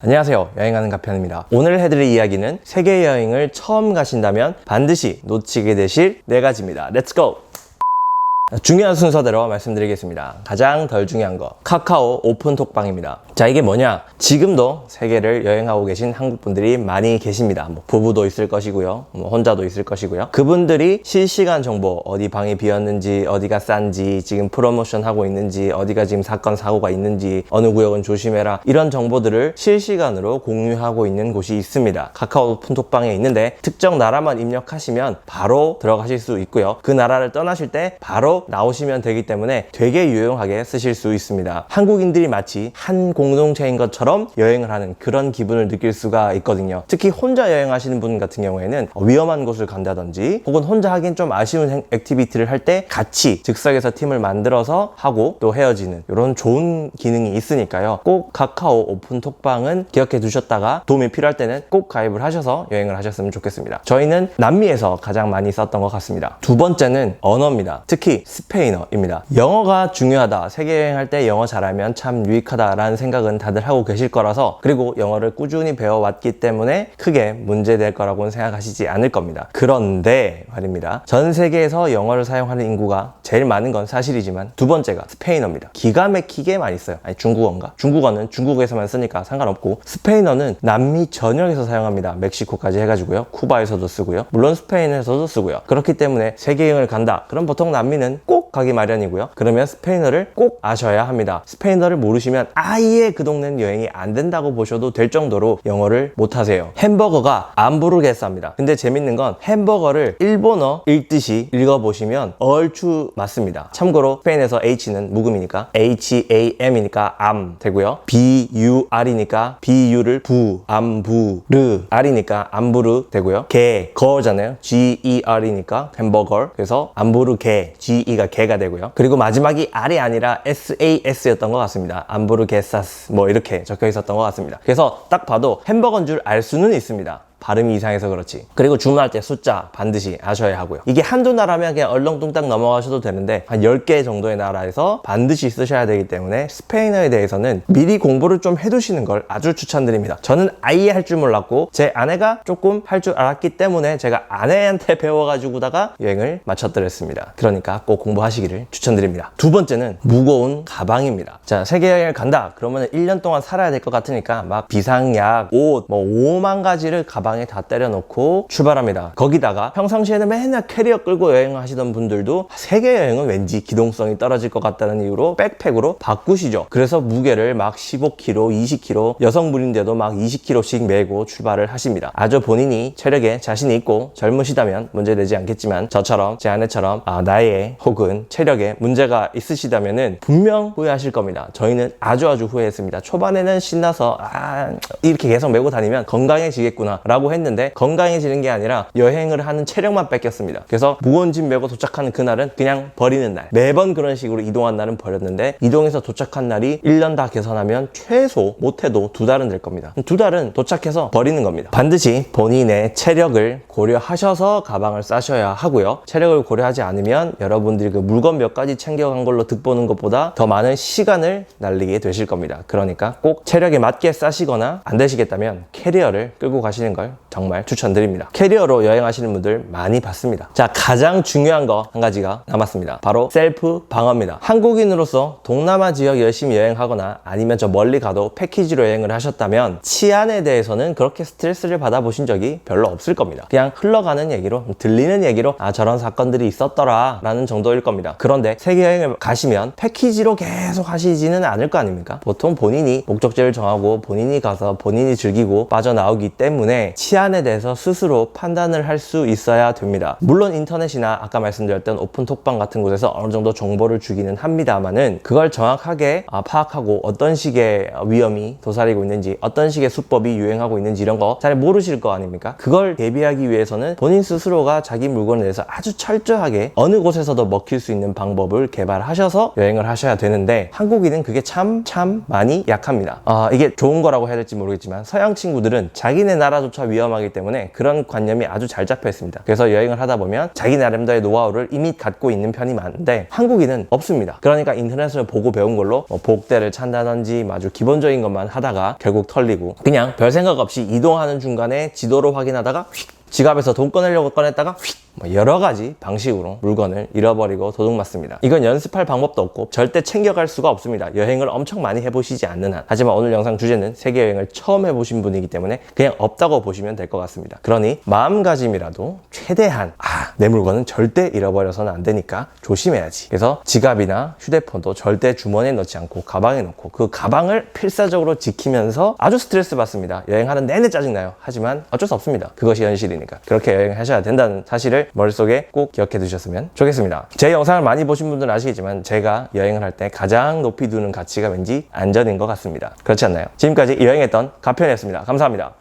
안녕하세요, 여행하는 가편입니다. 오늘 해드릴 이야기는 세계 여행을 처음 가신다면 반드시 놓치게 되실 4가지입니다. 렛츠고! 중요한 순서대로 말씀드리겠습니다. 가장 덜 중요한 거, 카카오 오픈톡방입니다. 자, 이게 뭐냐? 지금도 세계를 여행하고 계신 한국분들이 많이 계십니다. 부부도 있을 것이고요, 혼자도 있을 것이고요. 그분들이 실시간 정보, 어디 방이 비었는지, 어디가 싼지, 지금 프로모션 하고 있는지, 어디가 지금 사건 사고가 있는지, 어느 구역은 조심해라, 이런 정보들을 실시간으로 공유하고 있는 곳이 있습니다. 카카오 오픈톡방에 있는데 특정 나라만 입력하시면 바로 들어가실 수 있고요. 그 나라를 떠나실 때 바로 나오시면 되기 때문에 되게 유용하게 쓰실 수 있습니다. 한국인들이 마치 한 공동체인 것처럼 여행을 하는 그런 기분을 느낄 수가 있거든요. 특히 혼자 여행하시는 분 같은 경우에는 위험한 곳을 간다든지 혹은 혼자 하긴 좀 아쉬운 액티비티를 할 때 같이 즉석에서 팀을 만들어서 하고 또 헤어지는 이런 좋은 기능이 있으니까요. 꼭 카카오 오픈톡방은 기억해 두셨다가 도움이 필요할 때는 꼭 가입을 하셔서 여행을 하셨으면 좋겠습니다. 저희는 남미에서 가장 많이 썼던 것 같습니다. 두 번째는 언어입니다. 특히 스페인어입니다. 영어가 중요하다, 세계 여행할 때 영어 잘하면 참 유익하다라는 생각은 다들 하고 계실 거라서, 그리고 영어를 꾸준히 배워왔기 때문에 크게 문제될 거라고는 생각하시지 않을 겁니다. 그런데 말입니다, 전 세계에서 영어를 사용하는 인구가 제일 많은 건 사실이지만 두 번째가 스페인어입니다. 기가 막히게 많이 써요. 아니, 중국어인가? 중국어는 중국에서만 쓰니까 상관없고, 스페인어는 남미 전역에서 사용합니다. 멕시코까지 해가지고요. 쿠바에서도 쓰고요. 물론 스페인에서도 쓰고요. 그렇기 때문에 세계 여행을 간다, 그럼 보통 남미는 꼭 가기 마련이고요. 그러면 스페인어를 꼭 아셔야 합니다. 스페인어를 모르시면 아예 그 동네는 여행이 안 된다고 보셔도 될 정도로 영어를 못하세요. 햄버거가 암부르게사입니다. 근데 재밌는 건 햄버거를 일본어 읽듯이 읽어보시면 얼추 맞습니다. 참고로 스페인에서 H는 묵음이니까 HAM이니까 암 되고요. BUR이니까 BU를 부, 암부르, R이니까 암부르 되고요. 게, 거잖아요. GER이니까 햄버거, 그래서 암부르게, GE가 개가 되고요. 그리고 마지막이 R이 아니라 SAS였던 것 같습니다. 암부르게사스 뭐 이렇게 적혀 있었던 것 같습니다. 그래서 딱 봐도 햄버거인 줄 알 수는 있습니다. 발음이 이상해서 그렇지. 그리고 주문할 때 숫자 반드시 아셔야 하고요. 이게 한두 나라면 그냥 얼렁뚱땅 넘어가셔도 되는데 한 10개 정도의 나라에서 반드시 쓰셔야 되기 때문에 스페인어에 대해서는 미리 공부를 좀 해두시는 걸 아주 추천드립니다. 저는 아예 할 줄 몰랐고 제 아내가 조금 할 줄 알았기 때문에 제가 아내한테 배워가지고다가 여행을 마쳤더랬습니다. 그러니까 꼭 공부하시기를 추천드립니다. 두 번째는 무거운 가방입니다. 자, 세계 여행을 간다 그러면 1년 동안 살아야 될 것 같으니까 막 비상약, 옷, 뭐 5만 가지를 가방에 다 때려놓고 출발합니다. 거기다가 평상시에는 맨날 캐리어 끌고 여행하시던 분들도 세계 여행은 왠지 기동성이 떨어질 것 같다는 이유로 백팩으로 바꾸시죠. 그래서 무게를 막 15kg, 20kg, 여성분인데도 막 20kg씩 메고 출발을 하십니다. 아주 본인이 체력에 자신이 있고 젊으시다면 문제되지 않겠지만 저처럼, 제 아내처럼 나이에 혹은 체력에 문제가 있으시다면은 분명 후회하실 겁니다. 저희는 아주 후회했습니다. 초반에는 신나서 이렇게 계속 메고 다니면 건강해지겠구나 라고 했는데 건강해지는 게 아니라 여행을 하는 체력만 뺏겼습니다. 그래서 무거운 짐 메고 도착하는 그날은 그냥 버리는 날, 매번 그런 식으로 이동한 날은 버렸는데, 이동해서 도착한 날이 1년 다 계산하면 최소 못해도 2달은 될 겁니다. 2달은 도착해서 버리는 겁니다. 반드시 본인의 체력을 고려하셔서 가방을 싸셔야 하고요. 체력을 고려하지 않으면 여러분들이 그 물건 몇 가지 챙겨간 걸로 득보는 것보다 더 많은 시간을 날리게 되실 겁니다. 그러니까 꼭 체력에 맞게 싸시거나 안 되시겠다면 캐리어를 끌고 가시는 걸 정말 추천드립니다. 캐리어로 여행하시는 분들 많이 봤습니다. 자, 가장 중요한 거 한 가지가 남았습니다. 바로 셀프 방어입니다. 한국인으로서 동남아 지역 열심히 여행하거나 아니면 저 멀리 가도 패키지로 여행을 하셨다면 치안에 대해서는 그렇게 스트레스를 받아보신 적이 별로 없을 겁니다. 그냥 흘러가는 얘기로, 들리는 얘기로 저런 사건들이 있었더라 라는 정도일 겁니다. 그런데 세계 여행을 가시면 패키지로 계속 하시지는 않을 거 아닙니까? 보통 본인이 목적지를 정하고 본인이 가서 본인이 즐기고 빠져나오기 때문에 치안에 대해서 스스로 판단을 할 수 있어야 됩니다. 물론 인터넷이나 아까 말씀드렸던 오픈톡방 같은 곳에서 어느 정도 정보를 주기는 합니다만은 그걸 정확하게 파악하고 어떤 식의 위험이 도사리고 있는지, 어떤 식의 수법이 유행하고 있는지 이런 거 잘 모르실 거 아닙니까? 그걸 대비하기 위해서는 본인 스스로가 자기 물건에 대해서 아주 철저하게 어느 곳에서도 먹힐 수 있는 방법을 개발하셔서 여행을 하셔야 되는데, 한국인은 그게 참 많이 약합니다. 이게 좋은 거라고 해야 될지 모르겠지만 서양 친구들은 자기네 나라조차 위험하기 때문에 그런 관념이 아주 잘 잡혀 있습니다. 그래서 여행을 하다 보면 자기 나름대로의 노하우를 이미 갖고 있는 편이 많은데 한국인은 없습니다. 그러니까 인터넷을 보고 배운 걸로 뭐 복대를 찬다든지 아주 기본적인 것만 하다가 결국 털리고, 그냥 별 생각 없이 이동하는 중간에 지도를 확인하다가 지갑에서 돈 꺼내려고 꺼냈다가 여러 가지 방식으로 물건을 잃어버리고 도둑맞습니다. 이건 연습할 방법도 없고 절대 챙겨갈 수가 없습니다. 여행을 엄청 많이 해보시지 않는 한. 하지만 오늘 영상 주제는 세계여행을 처음 해보신 분이기 때문에 그냥 없다고 보시면 될 것 같습니다. 그러니 마음가짐이라도 최대한 내 물건은 절대 잃어버려서는 안 되니까 조심해야지. 그래서 지갑이나 휴대폰도 절대 주머니에 넣지 않고 가방에 넣고 그 가방을 필사적으로 지키면서 아주 스트레스 받습니다. 여행하는 내내 짜증나요. 하지만 어쩔 수 없습니다. 그것이 현실이니까. 그렇게 여행하셔야 된다는 사실을 머릿속에 꼭 기억해 두셨으면 좋겠습니다. 제 영상을 많이 보신 분들은 아시겠지만 제가 여행을 할 때 가장 높이 두는 가치가 왠지 안전인 것 같습니다. 그렇지 않나요? 지금까지 여행했던 가편이었습니다. 감사합니다.